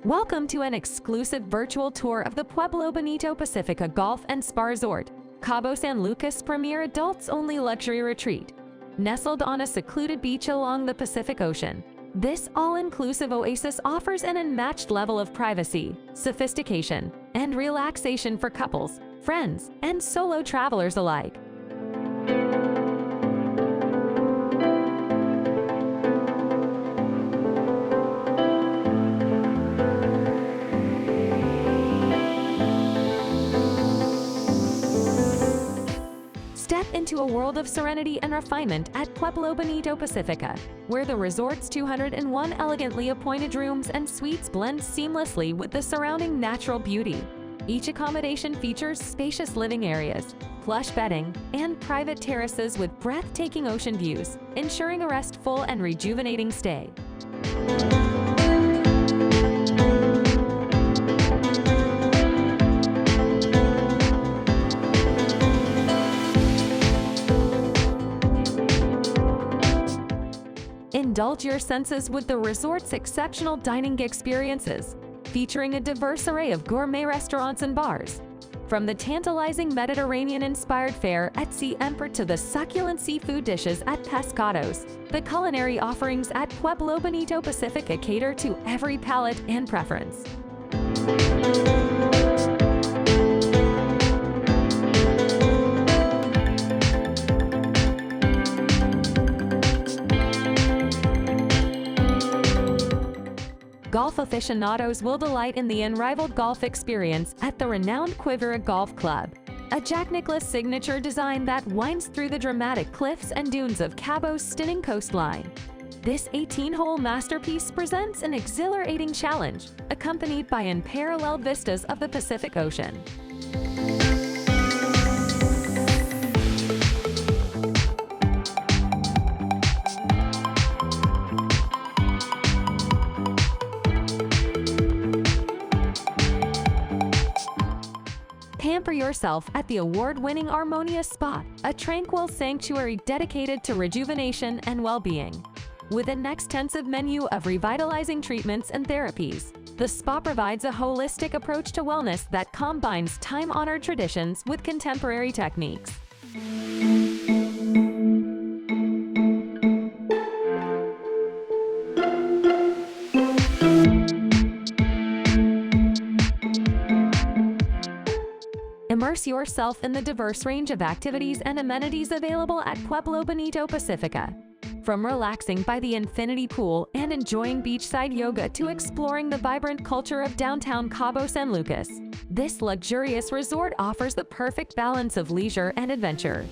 Welcome to an exclusive virtual tour of the Pueblo Bonito Pacifica Golf and Spa Resort, Cabo San Lucas' premier adults-only luxury retreat. Nestled on a secluded beach along the Pacific Ocean, this all-inclusive oasis offers an unmatched level of privacy, sophistication, and relaxation for couples, friends, and solo travelers alike. Step into a world of serenity and refinement at Pueblo Bonito Pacifica, where the resort's 201 elegantly appointed rooms and suites blend seamlessly with the surrounding natural beauty. Each accommodation features spacious living areas, plush bedding, and private terraces with breathtaking ocean views, ensuring a restful and rejuvenating stay. Indulge your senses with the resort's exceptional dining experiences, featuring a diverse array of gourmet restaurants and bars. From the tantalizing Mediterranean-inspired fare at Sea Emperor to the succulent seafood dishes at Pescados, the culinary offerings at Pueblo Bonito Pacifica cater to every palate and preference. Golf aficionados will delight in the unrivaled golf experience at the renowned Quivira Golf Club, a Jack Nicklaus signature design that winds through the dramatic cliffs and dunes of Cabo's stunning coastline. This 18-hole masterpiece presents an exhilarating challenge, accompanied by unparalleled vistas of the Pacific Ocean. Pamper yourself at the award-winning Armonia Spa, a tranquil sanctuary dedicated to rejuvenation and well-being. With an extensive menu of revitalizing treatments and therapies, the spa provides a holistic approach to wellness that combines time-honored traditions with contemporary techniques. Immerse yourself in the diverse range of activities and amenities available at Pueblo Bonito Pacifica. From relaxing by the infinity pool and enjoying beachside yoga to exploring the vibrant culture of downtown Cabo San Lucas, this luxurious resort offers the perfect balance of leisure and adventure.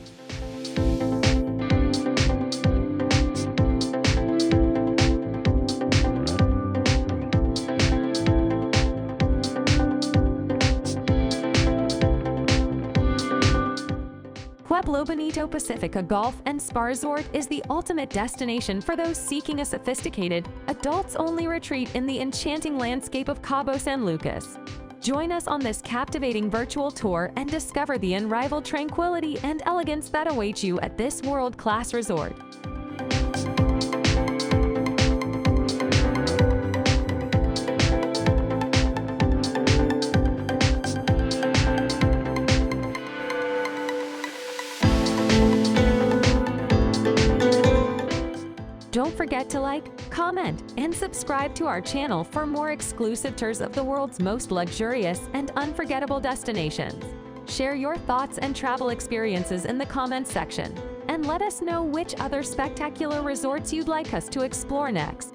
Pueblo Bonito Pacifica Golf and Spa Resort is the ultimate destination for those seeking a sophisticated, adults-only retreat in the enchanting landscape of Cabo San Lucas. Join us on this captivating virtual tour and discover the unrivaled tranquility and elegance that await you at this world-class resort. Don't forget to like, comment, and subscribe to our channel for more exclusive tours of the world's most luxurious and unforgettable destinations. Share your thoughts and travel experiences in the comments section, and let us know which other spectacular resorts you'd like us to explore next.